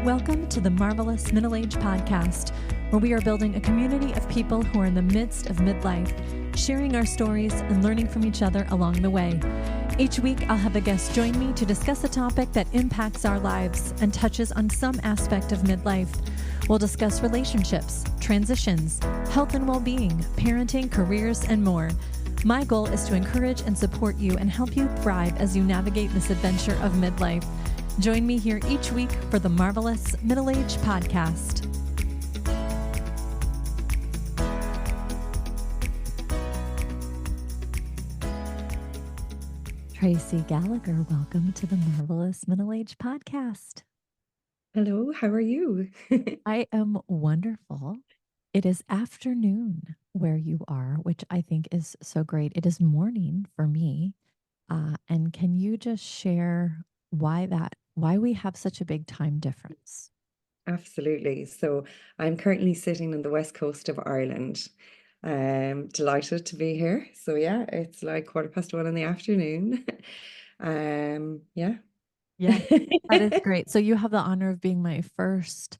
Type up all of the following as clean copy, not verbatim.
Welcome to the Marvelous Middle Age Podcast, where we are building a community of people who are in the midst of midlife, sharing our stories and learning from each other along the way. Each week, I'll have a guest join me to discuss a topic that impacts our lives and touches on some aspect of midlife. We'll discuss relationships, transitions, health and well-being, parenting, careers, and more. My goal is to encourage and support you and help you thrive as you navigate this adventure of midlife. Join me here each week for the Marvelous Middle Age Podcast. Tracy Gallagher, welcome to the Marvelous Middle Age Podcast. Hello, how are you? I am wonderful. It is afternoon where you are, which I think is so great. It is morning for me. And can you just share why we have such a big time difference? Absolutely. So I'm currently sitting on the west coast of Ireland. Delighted to be here. So yeah, it's like 1:15 in the afternoon. Yeah. Yeah, that is great. So you have the honor of being my first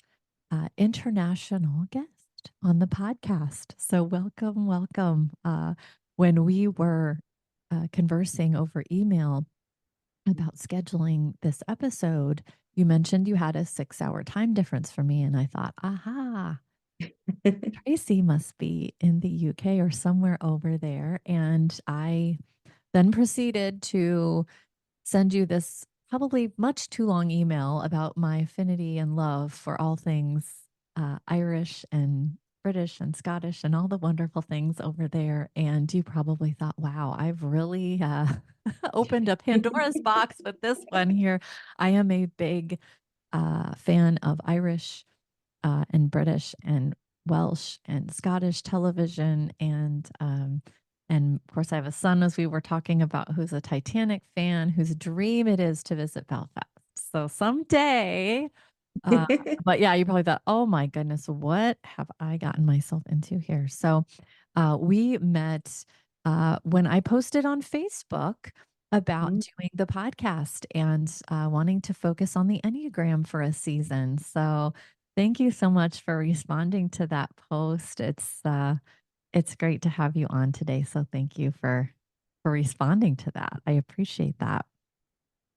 international guest on the podcast. So welcome, welcome. When we were conversing over email about scheduling this episode, you mentioned you had a 6-hour time difference for me. And I thought, aha, Tracy must be in the UK or somewhere over there. And I then proceeded to send you this probably much too long email about my affinity and love for all things Irish and British and Scottish and all the wonderful things over there. And you probably thought, wow, I've really opened a Pandora's box with this one here. I am a big fan of Irish and British and Welsh and Scottish television. And of course, I have a son, as we were talking about, who's a Titanic fan, whose dream it is to visit Belfast. So someday, but yeah, you probably thought, oh my goodness, what have I gotten myself into here? So we met when I posted on Facebook about doing the podcast and wanting to focus on the Enneagram for a season. So thank you so much for responding to that post. It's great to have you on today. So thank you for responding to that. I appreciate that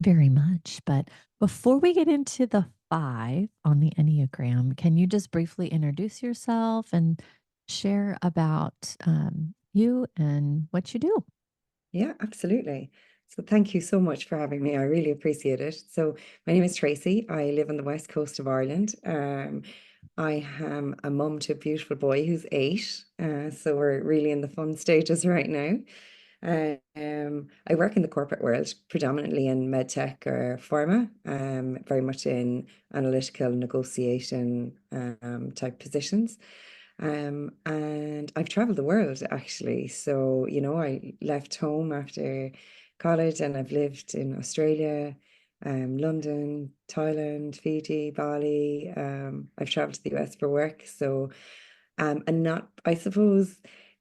very much. But before we get into the 5 on the Enneagram, can you just briefly introduce yourself and share about you and what you do? Yeah, absolutely. So thank you so much for having me. I really appreciate it. So my name is Tracy. I live on the west coast of Ireland. I am a mum to a beautiful boy who's 8. So we're really in the fun stages right now. I work in the corporate world, predominantly in medtech or pharma, very much in analytical negotiation type positions. And I've traveled the world actually. So, I left home after college and I've lived in Australia, London, Thailand, Fiji, Bali. I've traveled to the US for work. So, and not, I suppose,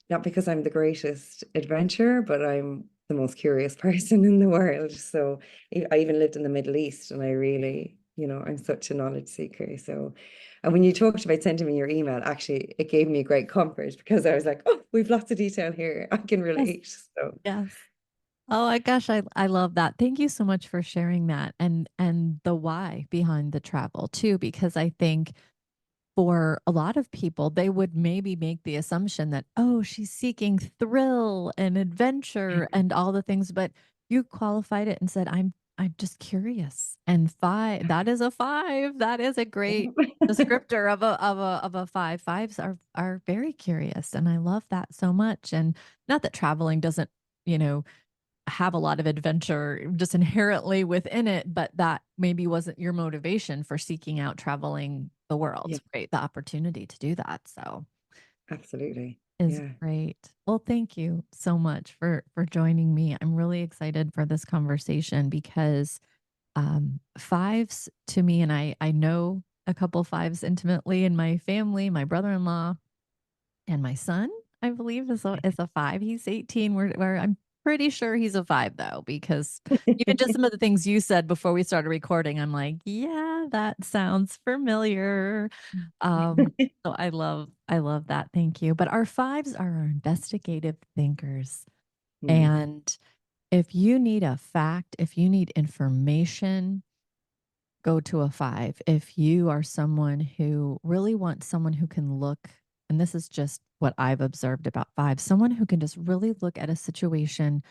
not because I'm the greatest adventurer, but I'm the most curious person in the world. So I even lived in the Middle East and I really, I'm such a knowledge seeker. So, and when you talked about sending me your email, actually, it gave me a great comfort because I was like, oh, we've lots of detail here. I can Yes. relate. So, Yes. Oh my gosh, I love that. Thank you so much for sharing that and the why behind the travel too, because I think for a lot of people, they would maybe make the assumption that, oh, she's seeking thrill and adventure and all the things, but you qualified it and said, I'm just curious. And 5, that is a 5. That is a great descriptor of a 5. Fives are very curious. And I love that so much. And not that traveling doesn't, have a lot of adventure just inherently within it, but that maybe wasn't your motivation for seeking out traveling the world, yeah, right? The opportunity to do that. So absolutely. is Yeah. great. Well, thank you so much for joining me. I'm really excited for this conversation because 5s to me, and I know a couple 5s intimately in my family, my brother-in-law and my son, I believe is a 5. He's 18. Where I'm pretty sure he's a 5 though, because even just some of the things you said before we started recording, I'm like, yeah, That sounds familiar. So I love that. Thank you. But our fives are our investigative thinkers. Mm, And if you need a fact, if you need information, go to a five. If you are someone who really wants someone who can look, and this is just what I've observed about five, someone who can just really look at a situation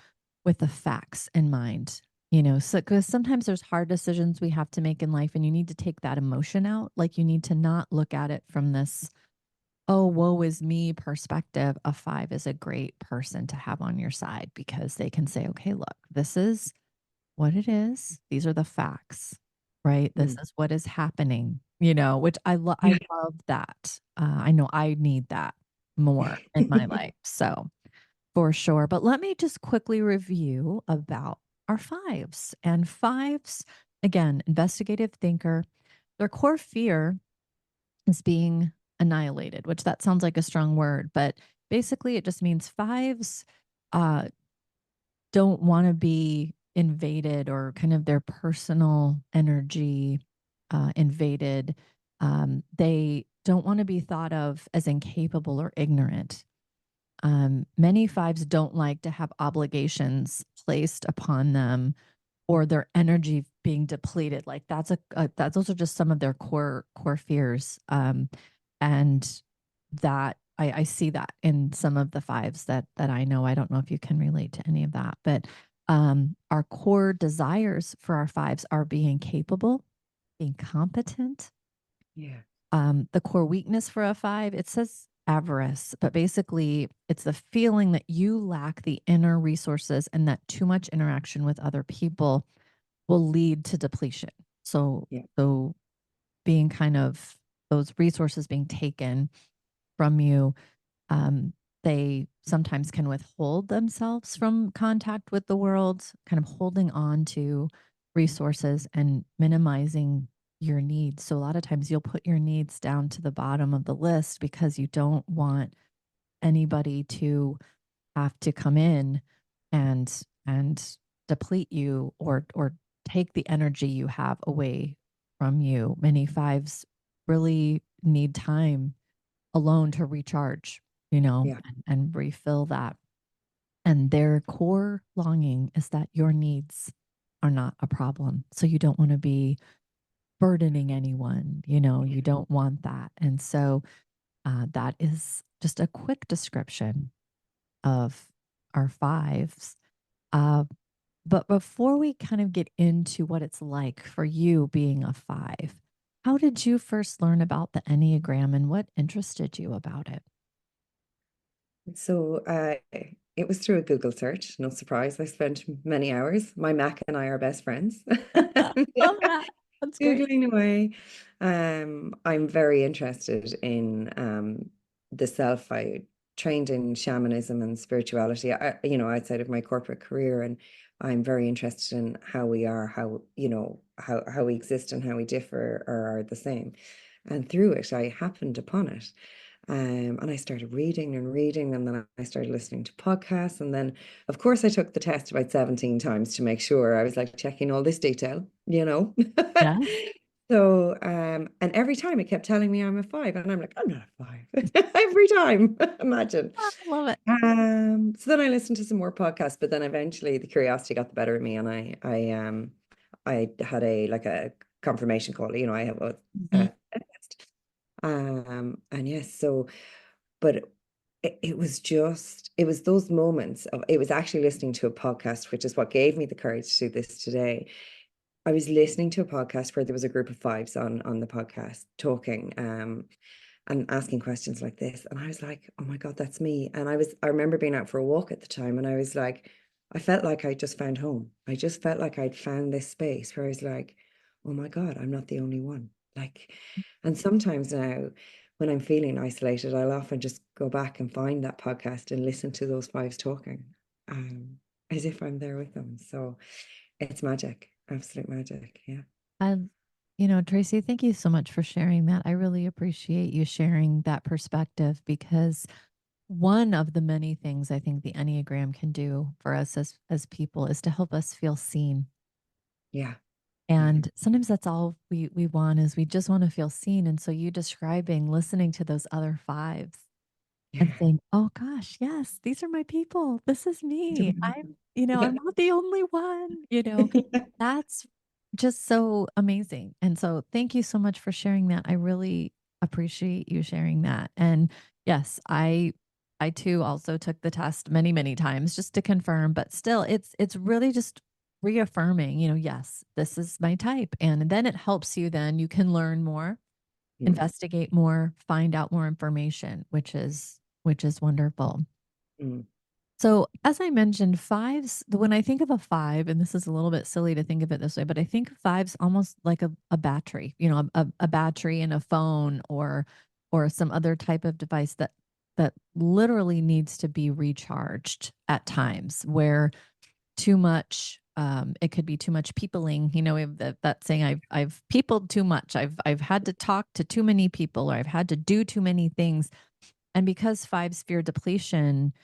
with the facts in mind. So because sometimes there's hard decisions we have to make in life, and you need to take that emotion out. Like you need to not look at it from this, oh, woe is me perspective. A five is a great person to have on your side because they can say, okay, look, this is what it is. These are the facts, right? This mm. is what is happening, which I Yeah. love that. I know I need that more in my life. So for sure. But let me just quickly review about our fives. And fives, again, investigative thinker, their core fear is being annihilated, which that sounds like a strong word, but basically it just means fives uh, don't want to be invaded or kind of their personal energy invaded. They don't want to be thought of as incapable or ignorant. Many fives don't like to have obligations placed upon them or their energy being depleted. Like that those are just some of their core fears. And that I see that in some of the fives that I know. I don't know if you can relate to any of that, but our core desires for our fives are being capable, being competent. Yeah. The core weakness for a five, it says avarice, but basically it's the feeling that you lack the inner resources and that too much interaction with other people will lead to depletion. So, Yeah. so being kind of those resources being taken from you, um, they sometimes can withhold themselves from contact with the world, kind of holding on to resources and minimizing your needs. So a lot of times you'll put your needs down to the bottom of the list because you don't want anybody to have to come in and deplete you or take the energy you have away from you. Many fives really need time alone to recharge, Yeah. and refill that. And their core longing is that your needs are not a problem. So you don't want to be burdening anyone, you don't want that. And so that is just a quick description of our fives. Uh, but before we kind of get into what it's like for you being a five, how did you first learn about the Enneagram and what interested you about it? So it was through a Google search. No surprise. I spent many hours. My Mac and I are best friends. Love that. That's great. Googling away. I'm very interested in the self. I trained in shamanism and spirituality, outside of my corporate career, and I'm very interested in how we are, how we exist and how we differ or are the same. And through it, I happened upon it. And I started reading and reading, and then I started listening to podcasts. And then, of course, I took the test about 17 times to make sure I was like checking all this detail. Yeah. So, and every time it kept telling me I'm a five, and I'm like, I'm not a five. Every time, imagine. I love it. So then I listened to some more podcasts, but then eventually the curiosity got the better of me, and I had a confirmation call. I have Mhm. a test. And yes, but it was those moments of, it was actually listening to a podcast, which is what gave me the courage to do this today. I was listening to a podcast where there was a group of fives on the podcast talking, and asking questions like this. And I was like, oh my God, that's me. And I remember being out for a walk at the time, and I was like, I felt like I just found home. I just felt like I'd found this space where I was like, oh my God, I'm not the only one. Like, and sometimes now when I'm feeling isolated, I'll often just go back and find that podcast and listen to those fives talking, um, as if I'm there with them. So it's magic, absolute magic. Yeah. I, Tracy, thank you so much for sharing that. I really appreciate you sharing that perspective because one of the many things I think the Enneagram can do for us as people is to help us feel seen. Yeah. Mhm. And sometimes that's all we want is we just want to feel seen. And so you describing listening to those other fives and Yeah. saying, "Oh gosh, yes, these are my people. This is me. I'm Yeah. not the only one." That's just so amazing. And so thank you so much for sharing that. I really appreciate you sharing that. And yes, I too also took the test many, many times just to confirm, but still it's really just reaffirming, yes, this is my type. And then it helps you then you can learn more, Mm, investigate more, find out more information, which is wonderful. mm, So, as I mentioned, when I think of a five, and this is a little bit silly to think of it this way, but I think of fives almost like a battery, a battery in a phone or some other type of device that literally needs to be recharged at times where too much it could be too much peopling. We have that saying, I've peopled too much. I've had to talk to too many people or I've had to do too many things. And because fives fear depletion,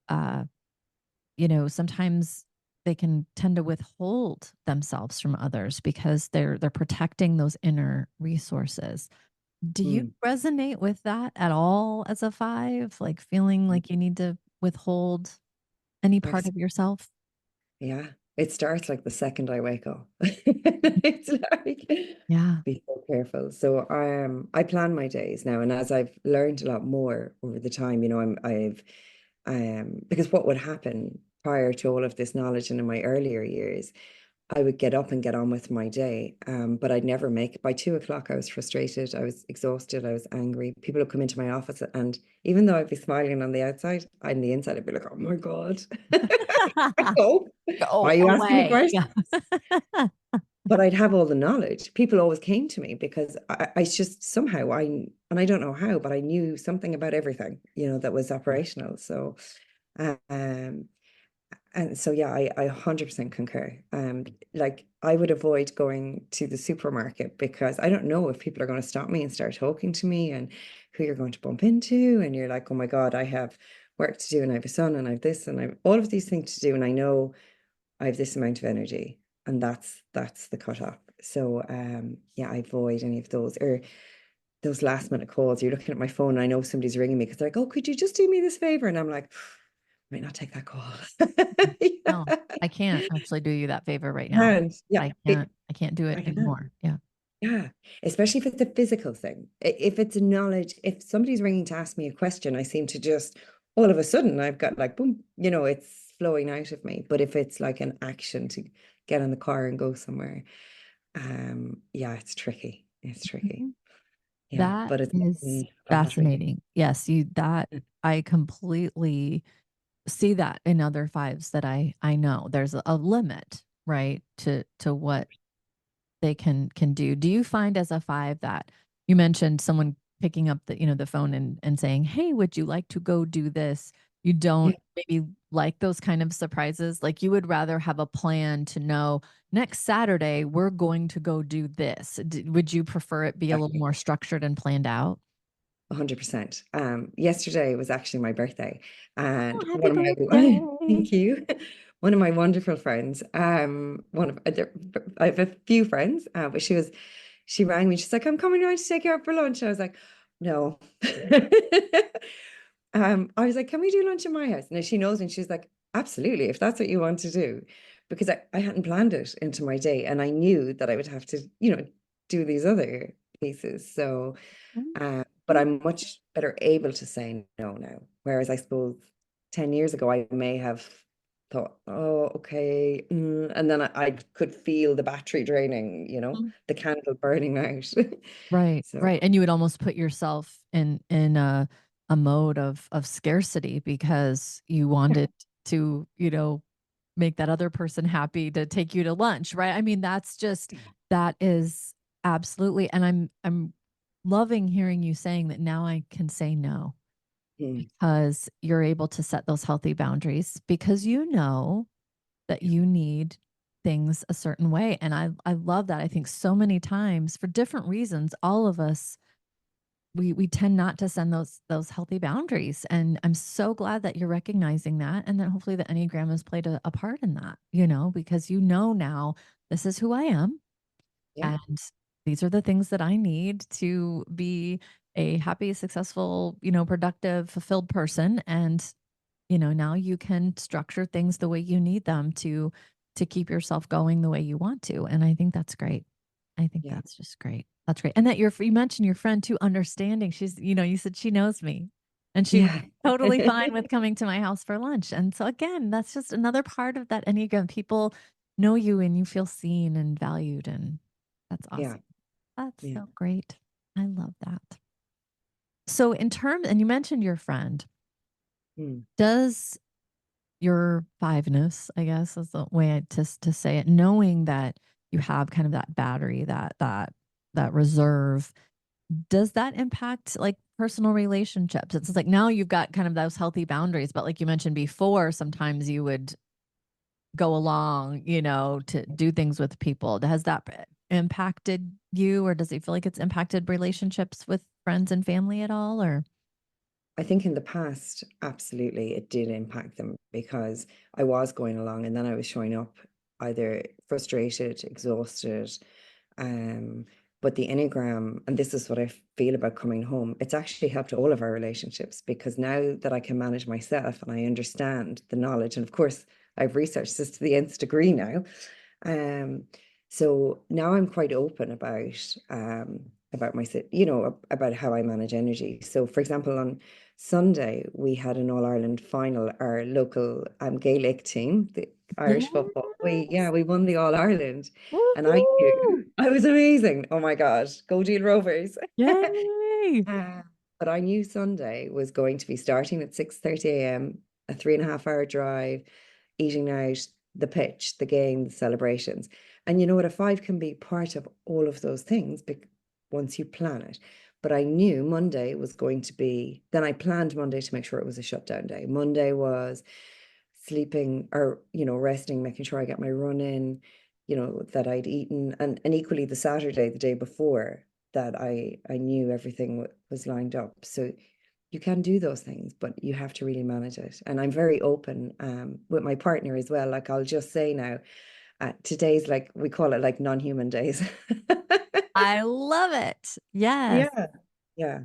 uh sometimes they can tend to withhold themselves from others because they're protecting those inner resources. Do you mm. resonate with that at all as a five? Like feeling like you need to withhold any part Abs- of yourself? Yeah. It starts like the second I wake up. Mhm. It's like, Yeah. be so careful. So I plan my days now, and as I've learned a lot more over the time, because what would happen prior to all of this knowledge and in my earlier years, I would get up and get on with my day, but I'd never make it. By 2 o'clock, I was frustrated, I was exhausted, I was angry. People would come into my office, and even though I'd be smiling on the outside, on the inside, I'd be like, "Oh my God, go! Why are Go you asking me away. Yeah. questions?" But I'd have all the knowledge. People always came to me because I just somehow and I don't know how, but I knew something about everything, that was operational. So, um, and so, yeah, I 100% concur. Like I would avoid going to the supermarket because I don't know if people are going to stop me and start talking to me and who you're going to bump into. And you're like, oh my God, I have work to do and I have a son and I have this and I have all of these things to do. And I know I have this amount of energy and that's the cutoff. So, yeah, I avoid any of those or those last minute calls. You're looking at my phone and I know somebody's ringing me because they're like, oh, could you just do me this favor? And I'm like, might not take that call. No, I can't actually do you that favor right now. And yeah, I can't do it I can. anymore. Yeah. Yeah, especially if it's a physical thing. If it's a knowledge, if somebody's ringing to ask me a question, I seem to just all of a sudden I've got like boom, it's flowing out of me. But if it's like an action to get in the car and go somewhere, yeah, it's tricky. It's tricky. Mhm. Yeah, That but it's is definitely a battery. fascinating. Yes, I completely see that in other fives that I know. There's a limit, right, to what they can do. Do you find as a five that you mentioned someone picking up the phone and saying, "Hey, would you like to go do this?" You Yeah, don't maybe like those kind of surprises? Like you would rather have a plan to know next Saturday we're going to go do this. Would you prefer it be a little exactly. more structured and planned out? 100%. Yesterday was actually my birthday, and Oh, happy one of my birthday. thank you. One of my wonderful friends, I have a few friends, but she rang me. She's like, "I'm coming around to take you out for lunch." I was like, "No." I was like, "Can we do lunch in my house?" Now she knows, and she's like, "Absolutely, if that's what you want to do," because I hadn't planned it into my day, and I knew that I would have to, do these other pieces. So. But I'm much better able to say no now. Whereas I suppose 10 years ago, I may have thought, oh, okay. And then I could feel the battery draining, Mhm. the candle burning out. Right, So, right, and you would almost put yourself in a mode of scarcity because you wanted to, make that other person happy to take you to lunch, right? I mean, that is absolutely, and I'm loving hearing you saying that now I can say no mm, because you're able to set those healthy boundaries because you know that you need things a certain way. And I love that. I think so many times for different reasons, all of us we tend not to send those healthy boundaries. And I'm so glad that you're recognizing that. And that hopefully the Enneagram has played a part in that, because now this is who I am. Yeah. And these are the things that I need to be a happy, successful, productive, fulfilled person. And, now you can structure things the way you need them to keep yourself going the way you want to. And I think that's great. I think Yeah. that's just great. That's great. And that you mentioned your friend too, understanding. She's, you said she knows me and she was Yeah. totally fine with coming to my house for lunch. And so again, that's just another part of that Enneagram. People know you and you feel seen and valued. And that's Yeah. awesome. That's Yeah. so great. I love that. So in terms, and you mentioned your friend, Mm. does your fiveness, I guess is the way to say it, knowing that you have kind of that battery, that reserve, does that impact like personal relationships? It's like now you've got kind of those healthy boundaries, but like you mentioned before, sometimes you would go along, to do things with people. Has that impacted you, or does it feel like it's impacted relationships with friends and family at all? Or I think in the past, absolutely, it did impact them because I was going along and then I was showing up either frustrated, exhausted. Um, but the Enneagram, and this is what I feel about coming home, it's actually helped all of our relationships because now that I can manage myself and I understand the knowledge, and of course, I've researched this to the nth degree now. Um, so now I'm quite open about my, about how I manage energy. So, for example, on Sunday we had an All Ireland final. Our local Gaelic team, the Irish football, yes. we won the All Ireland, and I Woohoo! knew I was amazing. Oh my God, go Deal Rovers! Yay! Uh, but I knew Sunday was going to be starting at 6:30 a.m., a 3.5 hour drive, eating out, the pitch, the game, the celebrations. And you know what? A five can be part of all of those things once you plan it. But I knew Monday was going to be, then I planned Monday to make sure it was a shutdown day. Monday was sleeping or, resting, making sure I get my run in, that I'd eaten. And equally the Saturday, the day before, that I knew everything was lined up. So you can do those things, but you have to really manage it. And I'm very open with my partner as well. Like I'll just say now, today's like we call it like non-human days. I love it. Yes. Yeah, yeah.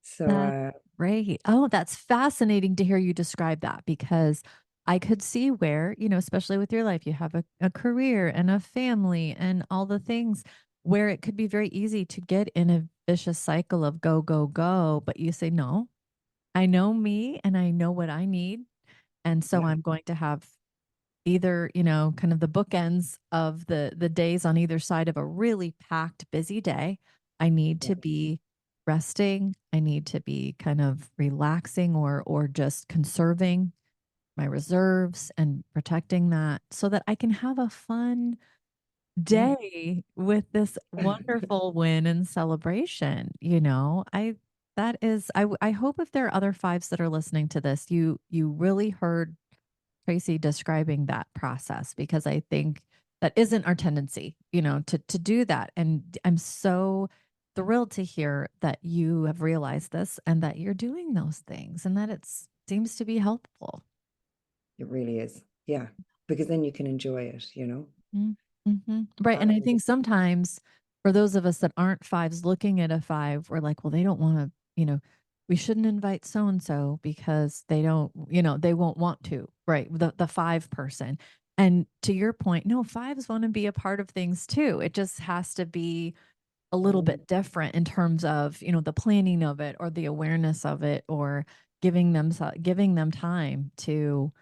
So That's great. Oh, that's fascinating to hear you describe that because I could see where, especially with your life, you have a career and a family and all the things where it could be very easy to get in a vicious cycle of go, go, go. But you say, no, I know me and I know what I need. And so yeah, I'm going to have either, kind of the bookends of the days on either side of a really packed, busy day. I need yeah, to be resting. I need to be kind of relaxing or just conserving my reserves and protecting that so that I can have a fun yeah. day with this wonderful win and celebration. I that is I hope if there are other fives that are listening to this, you really heard Tracy describing that process because I think that isn't our tendency, to do that. And I'm so thrilled to hear that you have realized this and that you're doing those things and that it seems to be helpful. It really is. Yeah, because then you can enjoy it. Mm, mhm. Right, and I And think sometimes for those of us that aren't fives looking at a five, we're like, "Well, they don't wanna, we shouldn't invite so and so because they don't, they won't want to." Right, the five person. And to your point, no, fives wanna be a part of things too. It just has to be a little mm, bit different in terms of, the planning of it or the awareness of it or giving them time to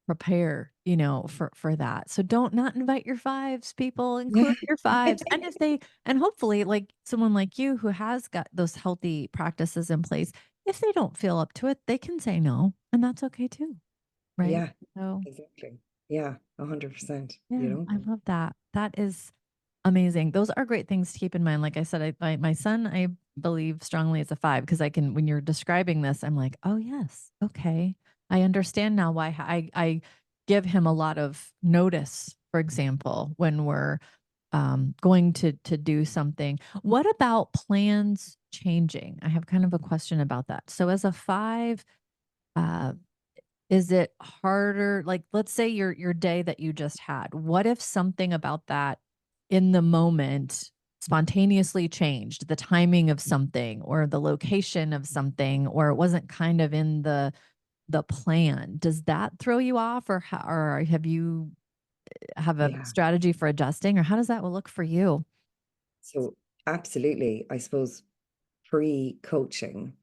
prepare, for that. So don't not invite your fives, people, yeah, include your fives. And if they and hopefully like someone like you who has got those healthy practices in place, if they don't feel up to it, they can say no, and that's okay too, right? yeah, So, exactly. Yeah, 100%. yeah, I love that. That is amazing. Those are great things to keep in mind. Like I said, my son, I believe strongly is a five because I can, when you're describing this, I'm like, oh, yes. Okay. I understand now why I give him a lot of notice, for example, when we're going to do something. What about plans changing? I have kind of a question about that. So as a five, uh, is it harder? Like, let's say your day that you just had. What if something about that in the moment spontaneously changed the timing of something or the location of something, or it wasn't kind of in the plan, does that throw you off, or have you have a Yeah. strategy for adjusting, or how does that look for you? So absolutely, I suppose pre-coaching,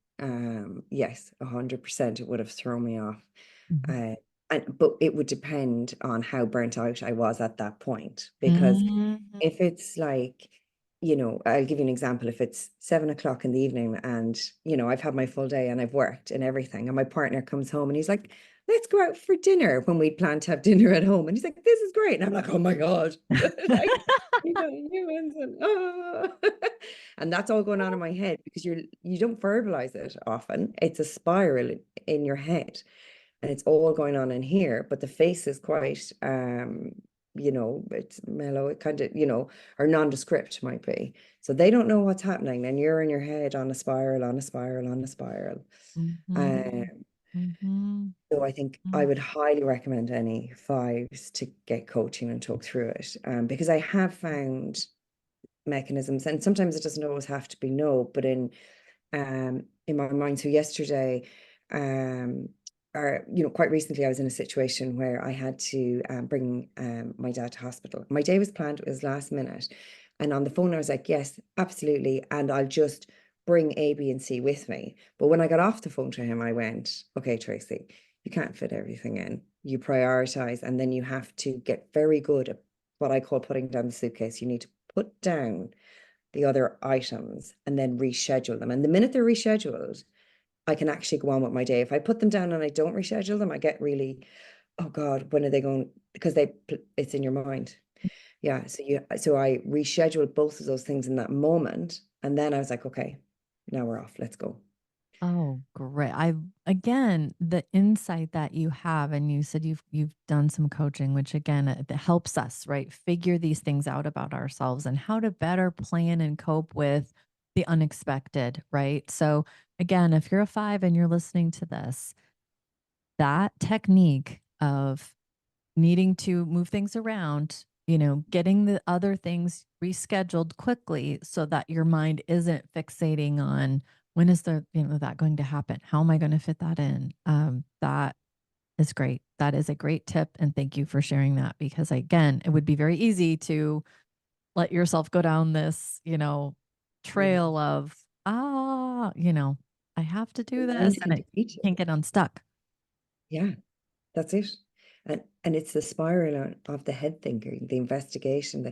yes, 100% it would have thrown me off. Mhm. Uh, but it would depend on how burnt out I was at that point. Because Mhm. if it's like, I'll give you an example. If it's 7 o'clock in the evening and, I've had my full day and I've worked and everything, and my partner comes home and he's like, let's go out for dinner, when we plan to have dinner at home. And he's like, this is great. And I'm like, oh my God. Like, humans and and that's all going on in my head because you don't verbalize it often. It's a spiral in your head and it's all going on in here, but the face is quite it's mellow, it kind of, or nondescript might be. So they don't know what's happening, and you're in your head on a spiral, on a spiral, on a spiral. Um, Mhm. Mhm. so I think I Mhm. would highly recommend any fives to get coaching and talk through it. Because I have found mechanisms, and sometimes it doesn't always have to be no, but in my mind. So yesterday, um, or quite recently, I was in a situation where I had to bring my dad to hospital. My day was planned; it was last minute, and on the phone, I was like, "Yes, absolutely," and I'll just bring A, B, and C with me. But when I got off the phone to him, I went, "Okay, Tracy, you can't fit everything in. You prioritize, and then you have to get very good at what I call putting down the suitcase. You need to put down the other items and then reschedule them. And the minute they're rescheduled, I can actually go on with my day. If I put them down and I don't reschedule them, I get really, oh God, when are they going? Because it's in your mind. Yeah. So I rescheduled both of those things in that moment. And then I was like, okay, now we're off. Let's go. Oh, great. Again, the insight that you have, and you said you've done some coaching, which again, it helps us, right? Figure these things out about ourselves and how to better plan and cope with the unexpected, right? So again, if you're a five and you're listening to this, that technique of needing to move things around, getting the other things rescheduled quickly so that your mind isn't fixating on when is that going to happen? How am I going to fit that in? That is great. That is a great tip. And thank you for sharing that because again, it would be very easy to let yourself go down this, Yeah. trail of, I have to The do mind this can and it defeat you. can't get unstuck. Yeah, that's it. And it's the spiral of the head thinking, the investigation,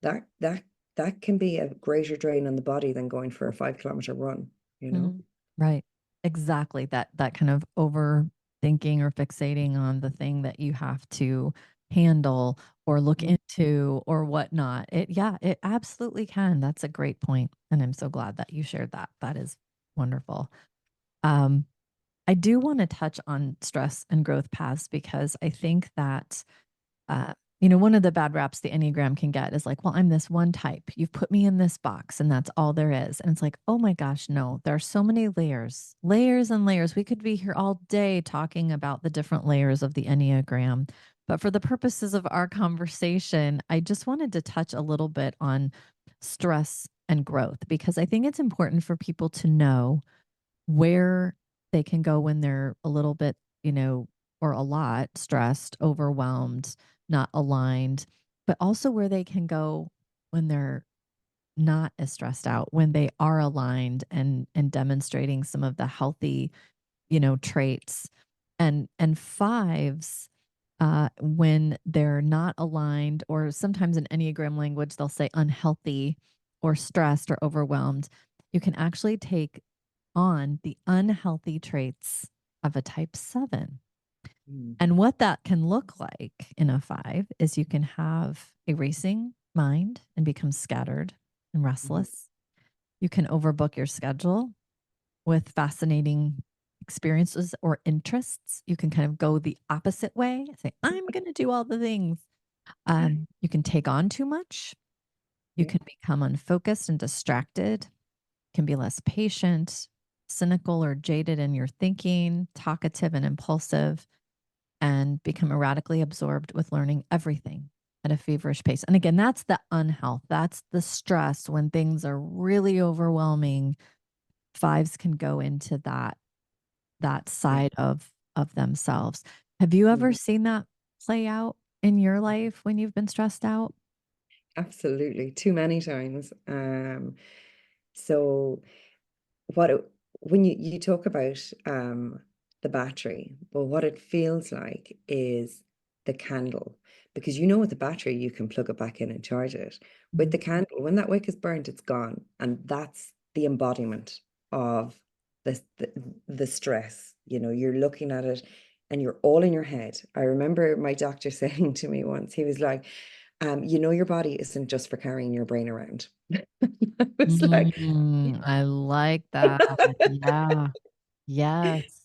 that that that can be a greater drain on the body than going for a 5 kilometer run, you know? Mm, right. Exactly. That kind of overthinking or fixating on the thing that you have to handle or look Mhm. into or whatnot. It absolutely can. That's a great point. And I'm so glad that you shared that. That is wonderful. Um, I do want to touch on stress and growth paths because I think that uh, one of the bad raps the Enneagram can get is like, well, I'm this one type. You've put me in this box and that's all there is. And it's like, oh my gosh, no, there are so many layers, layers and layers. We could be here all day talking about the different layers of the Enneagram. But for the purposes of our conversation, I just wanted to touch a little bit on stress and growth because I think it's important for people to know where they can go when they're a little bit, or a lot stressed, overwhelmed, not aligned, but also where they can go when they're not as stressed out, when they are aligned and demonstrating some of the healthy, traits. And fives, when they're not aligned, or sometimes in Enneagram language, they'll say unhealthy or stressed or overwhelmed, you can actually take on the unhealthy traits of a type 7. Mm. And what that can look like in a 5 is you can have a racing mind and become scattered and Mhm. restless. You can overbook your schedule with fascinating experiences or interests. You can kind of go the opposite way, say, I'm going to do all the things. You can take on too much. You Yeah. can become unfocused and distracted, can be less patient, cynical or jaded in your thinking, talkative and impulsive, and become erratically absorbed with learning everything. at a feverish pace. And again, that's the unhealth. That's the stress when things are really overwhelming. Fives can go into that Yeah. side of themselves. Have you ever Mm. seen that play out in your life when you've been stressed out? Absolutely. Too many times. So what it, when you talk about the battery, well, what it feels like is the candle, because you know with the battery you can plug it back in and charge it. With Mhm. the candle, when that wick is burnt, it's gone, and that's the embodiment of the stress. You know, you're looking at it, and you're all in your head. I remember my doctor saying to me once, he was like, you know, your body isn't just for carrying your brain around. I was like, I like that. Yeah. Yes.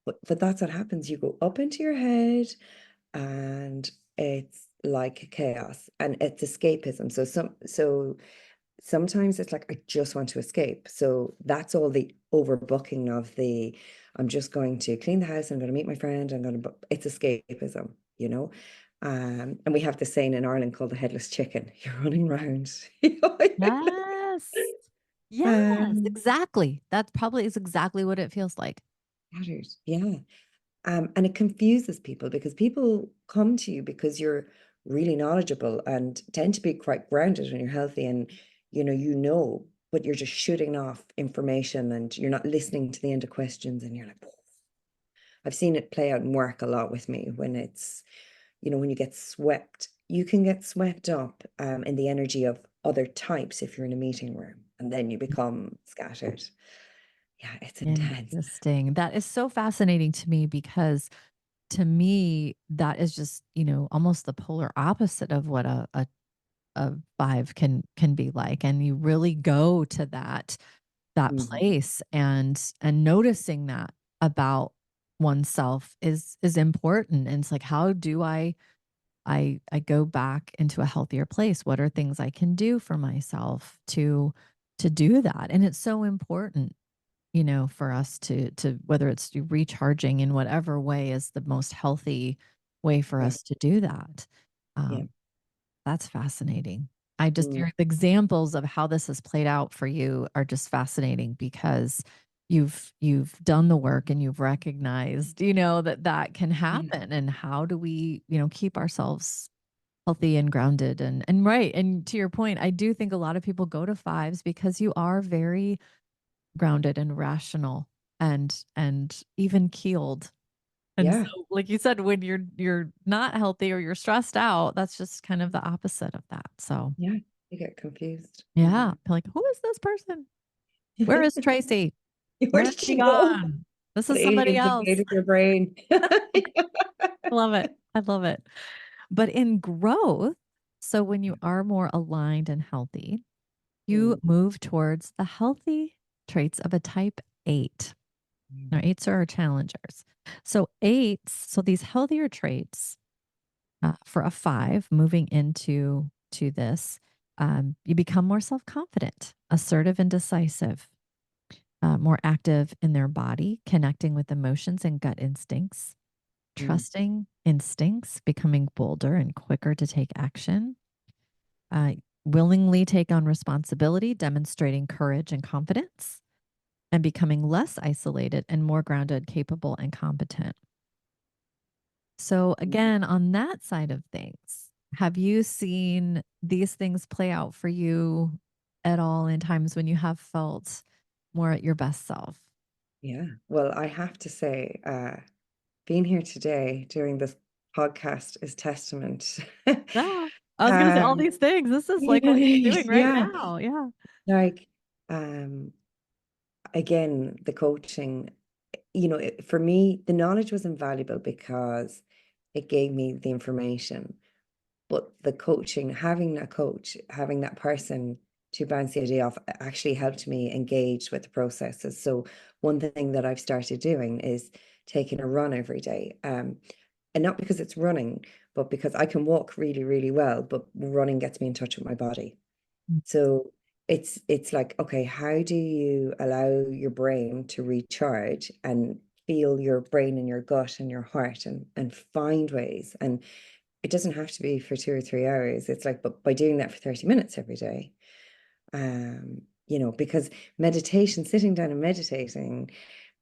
but that's what happens. You go up into your head and it's like chaos and it's escapism. So sometimes it's like I just want to escape. So that's all the overbooking of the I'm just going to clean the house, I'm going to meet my friend, I'm going to it's escapism, you know. And we have this saying in Ireland called the headless chicken. You're running around. You know? Yes. Yes, Um, exactly. That probably is exactly what it feels like. Scattered. Yeah. And it confuses people because people come to you because you're really knowledgeable and tend to be quite grounded when you're healthy and but you're just shooting off information and you're not listening to the end of questions and you're like, "Whoa." I've seen it play out in work a lot with me when when you get swept, you can get swept up in the energy of other types if you're in a meeting room and then you become scattered. Yeah, it's intense. Interesting. That is so fascinating to me because to me, that is just, almost the polar opposite of what a five can be like. And you really go to that Mhm. place and noticing that about oneself is important. And it's like, how do I go back into a healthier place? What are things I can do for myself to do that? And it's so important, for us to whether it's recharging in whatever way is the most healthy way for Yeah, us to do that. yeah. Um, that's fascinating. I just Mm. Your examples of how this has played out for you are just fascinating because you've done the work and you've recognized, that can Yeah. happen. And how do we, keep ourselves healthy and grounded and right. And to your point, I do think a lot of people go to fives because you are very grounded and rational and even keeled. And so, Yeah. like you said, when you're not healthy or you're stressed out, that's just kind of the opposite of that. So, Yeah. You get confused. yeah, like, who is this person? Where is Tracy? Where Where is did she she go? gone? This The is somebody aliens else. invaded your brain. I love it. I love it. But in growth, so when you are more aligned and healthy, you Mm, move towards the healthy traits of a type 8. Now, mm, eights are our challengers. So so these healthier traits for a five moving to this, you become more self confident, assertive and decisive, more active in their body, connecting with emotions and gut instincts, mm, trusting instincts, becoming bolder and quicker to take action, uh, willingly take on responsibility, demonstrating courage and confidence, and becoming less isolated and more grounded, capable, and competent. So, mm. again, on that side of things, have you seen these things play out for you at all in times when you have felt more at your best self? Yeah. Well, I have to say, being here today doing this podcast is testament. Yeah. I was going to say all Um, these things. This is like what you're doing right yeah, now. Yeah. like um, again, the coaching, for me, the knowledge was invaluable because it gave me the information. But the coaching, having a coach, having that person to bounce the idea off actually helped me engage with the processes. So one thing that I've started doing is taking a run every day. And not because it's running, but because I can walk really, really well, but running gets me in touch with my body. Mm. So it's like, okay, how do you allow your brain to recharge and feel your brain and your gut and your heart and find ways? And it doesn't have to be for 2 or 3 hours. It's like, but by doing that for 30 minutes every day, because meditation, sitting down and meditating,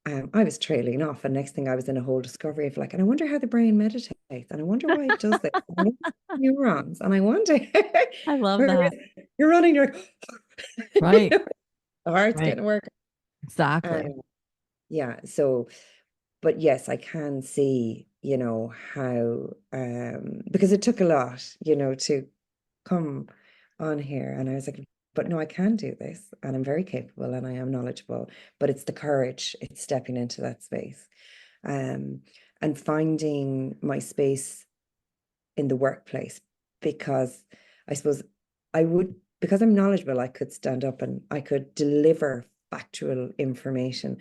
I was trailing off, and next thing I was in a whole discovery of like, and I wonder how the brain meditates, and I wonder why it does this. And I wonder neurons, and I wonder, I love whereas that. you're running, you're like, Right. the heart's Right. getting work. Exactly. Um, yeah. So, but yes, I can see, how, because it took a lot, to come on here. And I was like, but no, I can do this. And I'm very capable and I am knowledgeable. But it's the courage, it's stepping into that space. Um, and finding my space in the workplace, because I suppose because I'm knowledgeable, I could stand up and I could deliver factual information.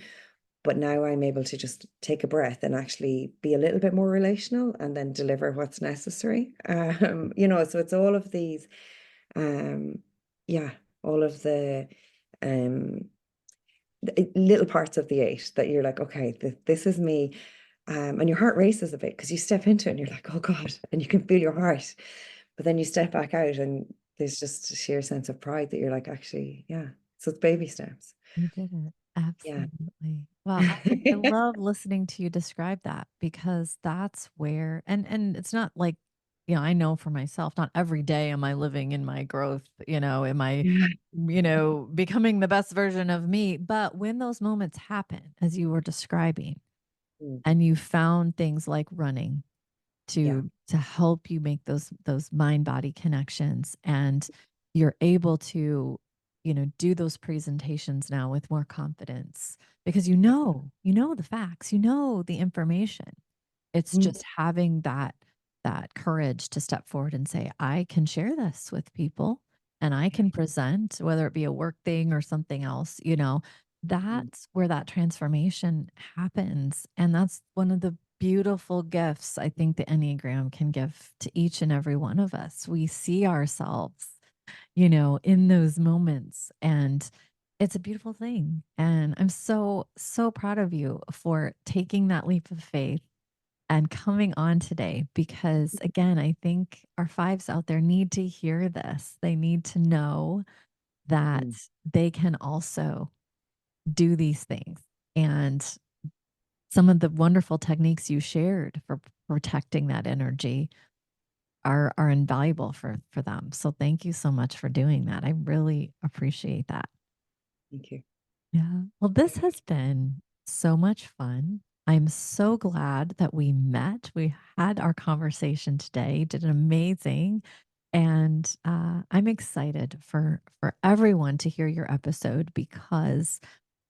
But now I'm able to just take a breath and actually be a little bit more relational and then deliver what's necessary. So it's all of these, um, yeah, all of um, the little parts of the eight that you're like, okay, this is me. And your heart races a bit because you step into it and you're like, oh God, and you can feel your heart. But then you step back out and there's just a sheer sense of pride that you're like, actually, yeah. So it's baby steps. You did it. Yeah. Absolutely. Well, I love listening to you describe that because that's where and it's not like, I know for myself, not every day am I living in my growth, am I, becoming the best version of me. But when those moments happen, as you were describing, Mm. and you found things like running Yeah. to help you make those mind body connections, and you're able to do those presentations now with more confidence because Yeah. you know the facts, you know the information. It's Mm. just having that courage to step forward and say, I can share this with people and I Yeah. can present, whether it be a work thing or something else, Mm. that's where that transformation happens. And that's one of the beautiful gifts I think the Enneagram can give to each and every one of us. We see ourselves, in those moments. And it's a beautiful thing. And I'm so, so proud of you for taking that leap of faith and coming on today because, again, I think our fives out there need to hear this. They need to know that Mm. they can also do these things. And some of the wonderful techniques you shared for protecting that energy are invaluable for them. So thank you so much for doing that. I really appreciate that. Thank you. Yeah. Well, this has been so much fun. I'm so glad that we met. We had our conversation today. You did amazing. And I'm excited for everyone to hear your episode because,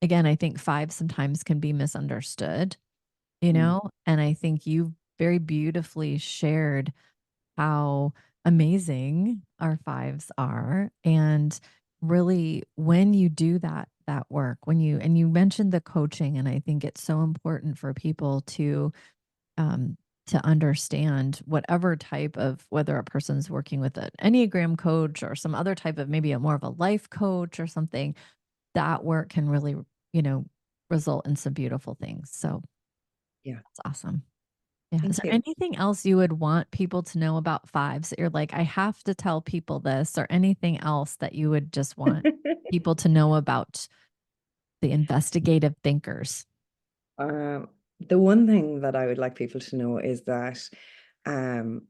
again, I think five sometimes can be misunderstood, Mm. and I think you very beautifully shared how amazing our fives are. And really, when you do that work, you mentioned the coaching, and I think it's so important for people um to understand whatever type of, whether a person's working with an Enneagram coach or some other type of, maybe a more of a life coach or something, that work can really, you know, result in some beautiful things. So Yeah. that's awesome. Yeah. Is Thank there you. anything else you would want people to know about fives that you're like, I have to tell people this, or anything else that you would just want people to know about the investigative thinkers? Um, the one thing that I would like people to know is that um,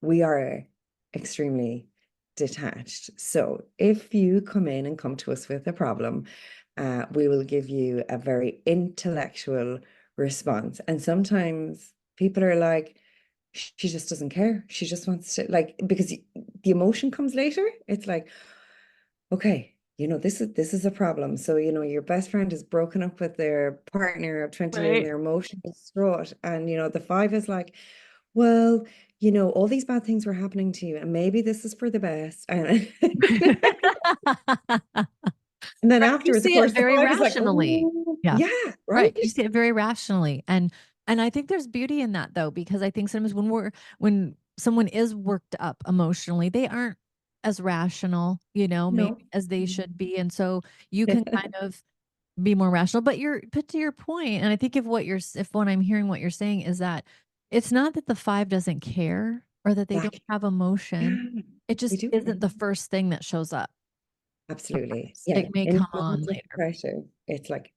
we are extremely detached. So if you come in and come to us with a problem, we will give you a very intellectual response. And sometimes people are like, she just doesn't care. She just wants to, like, because the emotion comes later. It's like, okay, this is a problem. So, your best friend is broken up with their partner of 20 years and Right. they're emotionally distraught. And, the five is like, well, all these bad things were happening to you, and maybe this is for the best. And, and then Right, you afterwards, of see it course, the very five is like, rationally. oh, Yeah. yeah, right. Right, you see it very rationally, and I think there's beauty in that though, because I think sometimes when someone is worked up emotionally, they aren't as rational, maybe No. as they should be, and so you can kind of be more rational, but to your point, and I think if what I'm hearing what you're saying is that it's not that the five doesn't care, or that they don't Exactly. have emotion. Yeah, It we just do care. isn't the first thing that shows up. Absolutely. Sometimes Yeah. it may In come on moments of later. pressure, it's like,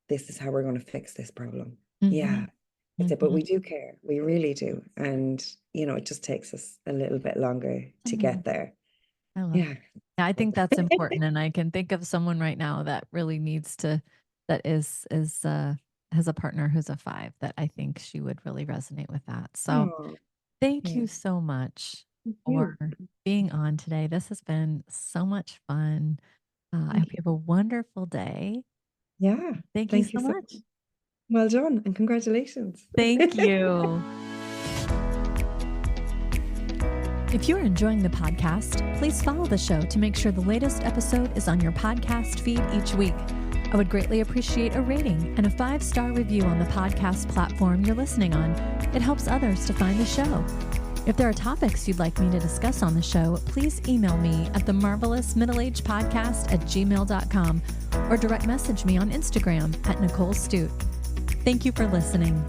this is how we're going to fix this problem. Yeah. Mhm, That's it. But mhm. we do care. We really do. And, it just takes us a little bit longer to Mhm. get there. I love Yeah. Yeah, I think that's important, and I can think of someone right now that really needs to that has a partner who's a 5 that I think she would really resonate with that. So, Oh, thank yeah. you so much Thank for you. being on today. This has been so much fun. I hope Thank you you. have a wonderful day. Yeah. Thank you Thank you so so much. much. Well done and congratulations. Thank you. If you're enjoying the podcast, please follow the show to make sure the latest episode is on your podcast feed each week. I would greatly appreciate a rating and a 5-star review on the podcast platform you're listening on. It helps others to find the show. If there are topics you'd like me to discuss on the show, please email me at themarvelousmiddleagepodcast@gmail.com or direct message me on Instagram at Nicole Stute. Thank you for listening.